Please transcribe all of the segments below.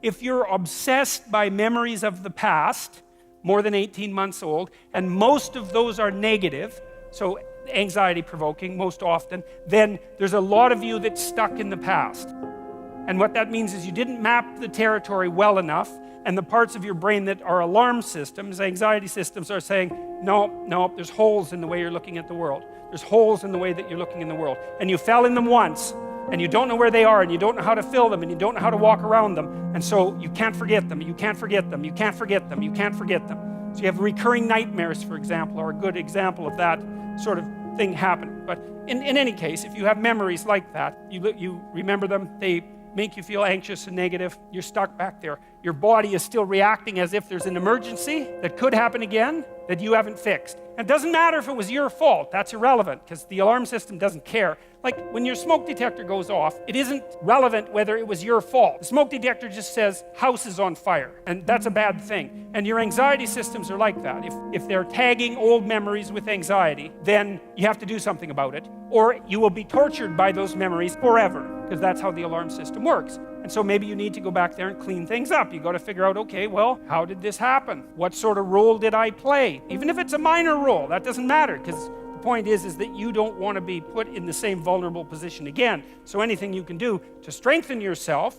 if you're obsessed by memories of the past, more than 18 months old, and most of those are negative, so anxiety provoking most often, then there's a lot of you that's stuck in the past. And what that means is you didn't map the territory well enough, and the parts of your brain that are alarm systems, anxiety systems, are saying, no, there's holes in the way you're looking at the world. There's holes in the way that you're looking in the world. And you fell in them once, and you don't know where they are, and you don't know how to fill them, and you don't know how to walk around them, and so you can't forget them, you can't forget them, you can't forget them, you can't forget them. So you have recurring nightmares, for example, are a good example of that sort of thing happening. But in any case, if you have memories like that, you remember them, they make you feel anxious and negative, you're stuck back there. Your body is still reacting as if there's an emergency that could happen again that you haven't fixed. And it doesn't matter if it was your fault, that's irrelevant, because the alarm system doesn't care. Like when your smoke detector goes off, it isn't relevant whether it was your fault. The smoke detector just says, house is on fire, and that's a bad thing. And your anxiety systems are like that. If they're tagging old memories with anxiety, then you have to do something about it, or you will be tortured by those memories forever, because that's how the alarm system works. And so maybe you need to go back there and clean things up. You got to figure out, okay, well, how did this happen? What sort of role did I play? Even if it's a minor role, that doesn't matter, because the point is that you don't want to be put in the same vulnerable position again. So anything you can do to strengthen yourself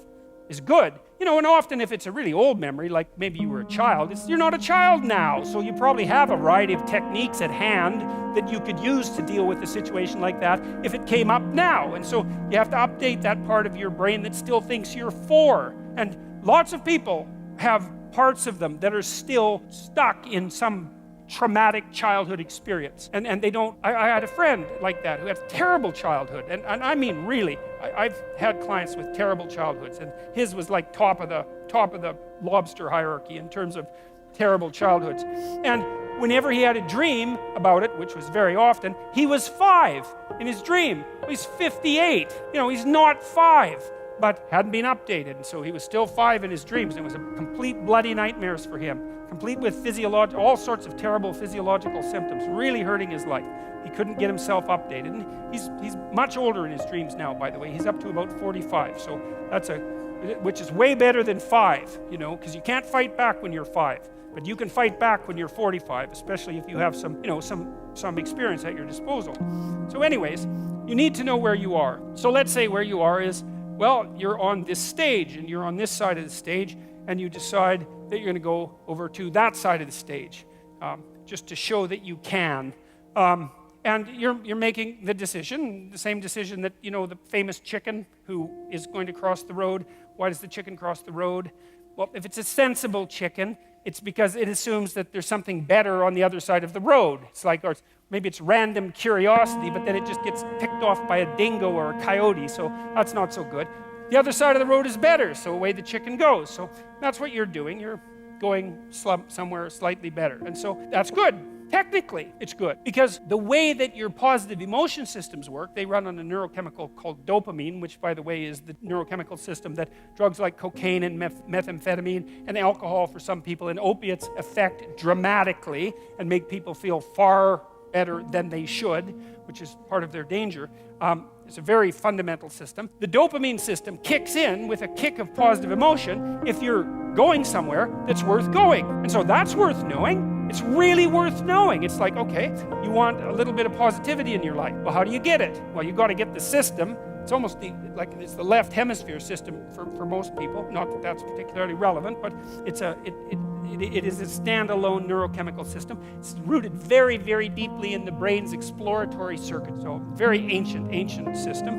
is good. You know, and often if it's a really old memory, like maybe you were a child, you're not a child now, so you probably have a variety of techniques at hand that you could use to deal with a situation like that if it came up now. And so you have to update that part of your brain that still thinks you're 4. And lots of people have parts of them that are still stuck in some traumatic childhood experience. And they don't, I had a friend like that who had a terrible childhood. And I mean really, I've had clients with terrible childhoods, and his was like top of the lobster hierarchy in terms of terrible childhoods. And whenever he had a dream about it, which was very often, he was 5 in his dream. He's 58. You know, he's not 5, but hadn't been updated. And so he was still 5 in his dreams. It was a complete bloody nightmares for him, complete with all sorts of terrible physiological symptoms, really hurting his life. He couldn't get himself updated. And he's much older in his dreams now, by the way. He's up to about 45. So that's which is way better than 5, you know, because you can't fight back when you're 5. But you can fight back when you're 45, especially if you have some experience at your disposal. So anyways, you need to know where you are. So let's say where you are is, well, you're on this stage, and you're on this side of the stage, and you decide that you're going to go over to that side of the stage, just to show that you can. And you're making the decision, the same decision that, you know, the famous chicken who is going to cross the road. Why does the chicken cross the road? Well, if it's a sensible chicken, it's because it assumes that there's something better on the other side of the road. It's like, or maybe it's random curiosity, but then it just gets picked off by a dingo or a coyote, so that's not so good. The other side of the road is better, so away the chicken goes. So that's what you're doing. You're going somewhere slightly better. And so that's good. Technically, it's good, because the way that your positive emotion systems work, they run on a neurochemical called dopamine, which, by the way, is the neurochemical system that drugs like cocaine and methamphetamine and alcohol for some people and opiates affect dramatically and make people feel far better than they should, which is part of their danger. It's a very fundamental system. The dopamine system kicks in with a kick of positive emotion if you're going somewhere that's worth going. And so that's worth knowing. It's really worth knowing. It's like, okay, you want a little bit of positivity in your life. Well, how do you get it? Well, you've got to get the system. It's almost it's the left hemisphere system for most people. Not that that's particularly relevant, but it is a standalone neurochemical system. It's rooted very, very deeply in the brain's exploratory circuit. So very ancient system.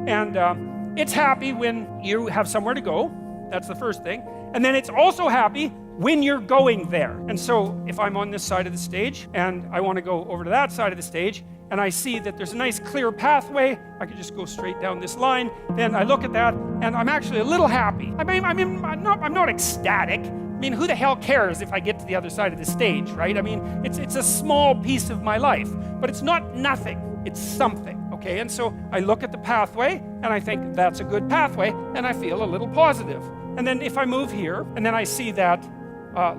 And it's happy when you have somewhere to go. That's the first thing. And then it's also happy when you're going there. And so if I'm on this side of the stage and I want to go over to that side of the stage, and I see that there's a nice clear pathway, I could just go straight down this line, then I look at that and I'm actually a little happy. I'm not ecstatic. I mean, who the hell cares if I get to the other side of the stage, right? I mean, it's a small piece of my life, but it's not nothing, it's something, okay? And so I look at the pathway and I think that's a good pathway, and I feel a little positive. And then if I move here and then I see that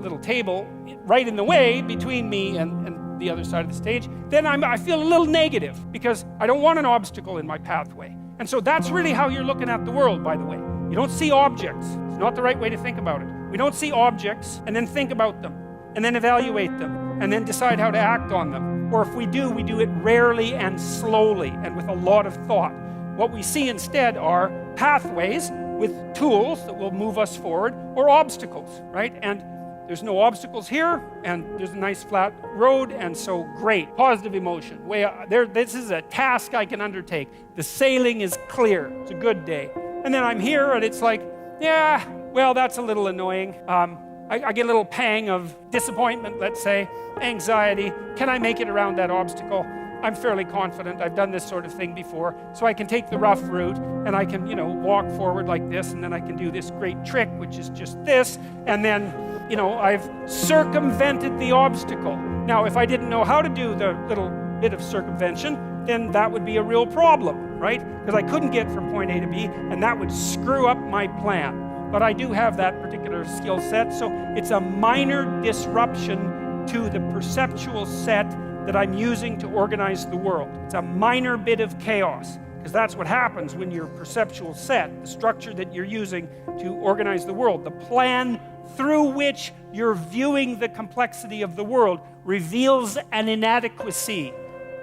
little table right in the way between me and the other side of the stage, then I feel a little negative because I don't want an obstacle in my pathway. And so that's really how you're looking at the world, by the way. You don't see objects. not the right way to think about it. We don't see objects and then think about them, and then evaluate them, and then decide how to act on them. Or if we do it rarely and slowly and with a lot of thought. What we see instead are pathways with tools that will move us forward, or obstacles, right? And there's no obstacles here, and there's a nice flat road, and so great. Positive emotion. This is a task I can undertake. The sailing is clear. It's a good day. And then I'm here, and it's like, yeah, well, that's a little annoying. I get a little pang of disappointment, let's say, anxiety. Can I make it around that obstacle? I'm fairly confident. I've done this sort of thing before. So I can take the rough route, and I can, walk forward like this, and then I can do this great trick, which is just this, and then, I've circumvented the obstacle. Now, if I didn't know how to do the little bit of circumvention, then that would be a real problem, right? Because I couldn't get from point A to B, and that would screw up my plan. But I do have that particular skill set, so it's a minor disruption to the perceptual set that I'm using to organize the world. It's a minor bit of chaos, because that's what happens when your perceptual set, the structure that you're using to organize the world, the plan through which you're viewing the complexity of the world, reveals an inadequacy,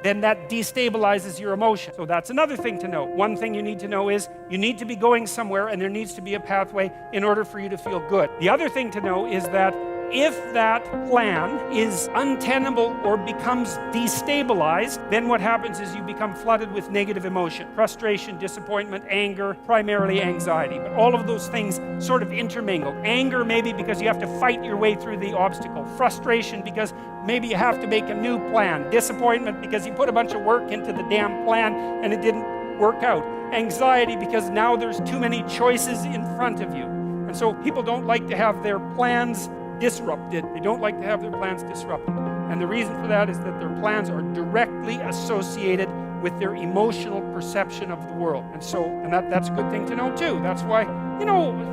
then that destabilizes your emotion. So that's another thing to know. One thing you need to know is you need to be going somewhere, and there needs to be a pathway in order for you to feel good. The other thing to know is that if that plan is untenable or becomes destabilized, then what happens is you become flooded with negative emotion. Frustration, disappointment, anger, primarily anxiety. But all of those things sort of intermingle. Anger maybe because you have to fight your way through the obstacle. Frustration because maybe you have to make a new plan. Disappointment because you put a bunch of work into the damn plan and it didn't work out. Anxiety because now there's too many choices in front of you. And so people don't like to have their plans disrupted. They don't like to have their plans disrupted. And the reason for that is that their plans are directly associated with their emotional perception of the world. And that's a good thing to know too. That's why,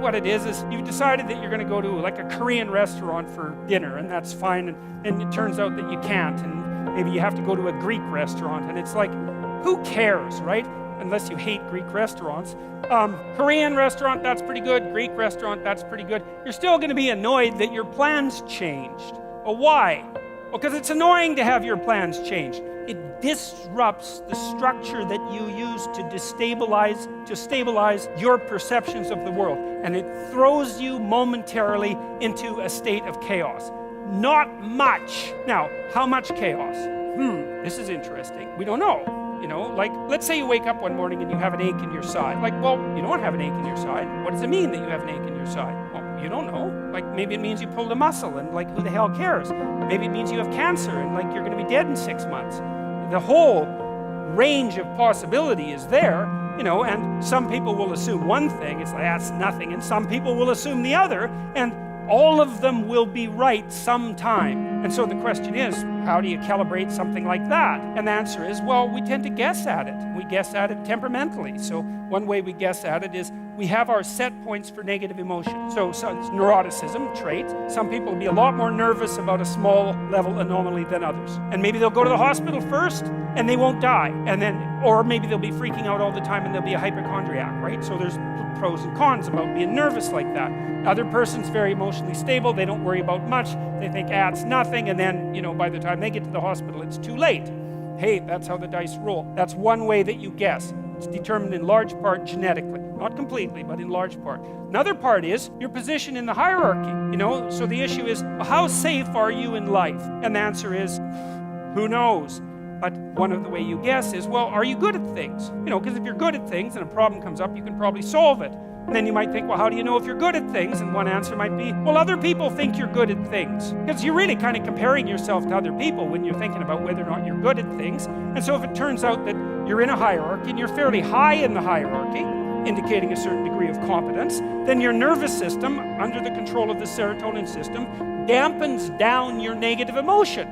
what it is you've decided that you're going to go to like a Korean restaurant for dinner, and that's fine, and it turns out that you can't, and maybe you have to go to a Greek restaurant, and it's like, who cares, right? Unless you hate Greek restaurants. Korean restaurant, that's pretty good. Greek restaurant, that's pretty good. You're still going to be annoyed that your plans changed. Well, why? Well, because it's annoying to have your plans changed. It disrupts the structure that you use to stabilize your perceptions of the world. And it throws you momentarily into a state of chaos. Not much. Now, how much chaos? This is interesting. We don't know. Like, let's say you wake up one morning and you have an ache in your side. Like, well, you don't have an ache in your side. What does it mean that you have an ache in your side? Well, you don't know. Like, maybe it means you pulled a muscle, and like, who the hell cares? Maybe it means you have cancer, and like, you're going to be dead in 6 months. The whole range of possibility is there, and some people will assume one thing, it's like, that's nothing, and some people will assume the other, and all of them will be right sometime. And so the question is, how do you calibrate something like that? And the answer is, well, we tend to guess at it. We guess at it temperamentally. So one way we guess at it is we have our set points for negative emotion. So it's neuroticism trait. Some people will be a lot more nervous about a small level anomaly than others. And maybe they'll go to the hospital first and they won't die. Or maybe they'll be freaking out all the time and they'll be a hypochondriac, right? So there's pros and cons about being nervous like that. Other person's very emotionally stable. They don't worry about much. They think, it's nothing. And then, by the time they get to the hospital, it's too late. Hey, that's how the dice roll. That's one way that you guess. It's determined in large part genetically. Not completely, but in large part. Another part is your position in the hierarchy. So the issue is, how safe are you in life? And the answer is, who knows? But one of the way you guess is, well, are you good at things? Because if you're good at things and a problem comes up, you can probably solve it. And then you might think, well, how do you know if you're good at things? And one answer might be, well, other people think you're good at things. Because you're really kind of comparing yourself to other people when you're thinking about whether or not you're good at things. And so if it turns out that you're in a hierarchy and you're fairly high in the hierarchy, indicating a certain degree of competence, then your nervous system, under the control of the serotonin system, dampens down your negative emotion.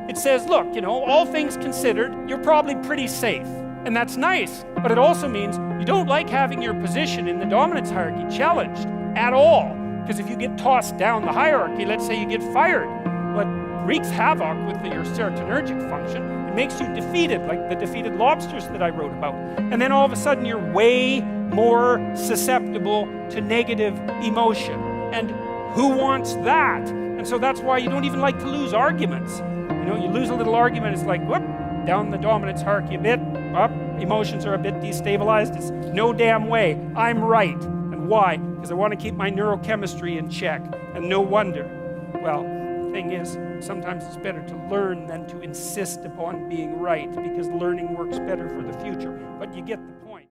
It says, look, all things considered, you're probably pretty safe. And that's nice, but it also means you don't like having your position in the dominance hierarchy challenged at all. Because if you get tossed down the hierarchy, let's say you get fired, but wreaks havoc with your serotonergic function. It makes you defeated, like the defeated lobsters that I wrote about. And then all of a sudden you're way more susceptible to negative emotion. And who wants that? And so that's why you don't even like to lose arguments. You know, you lose a little argument, it's like, whoop, down the dominance hierarchy a bit, up, emotions are a bit destabilized. It's no damn way, I'm right. And why? Because I want to keep my neurochemistry in check. And no wonder. Well, the thing is, sometimes it's better to learn than to insist upon being right, because learning works better for the future. But you get the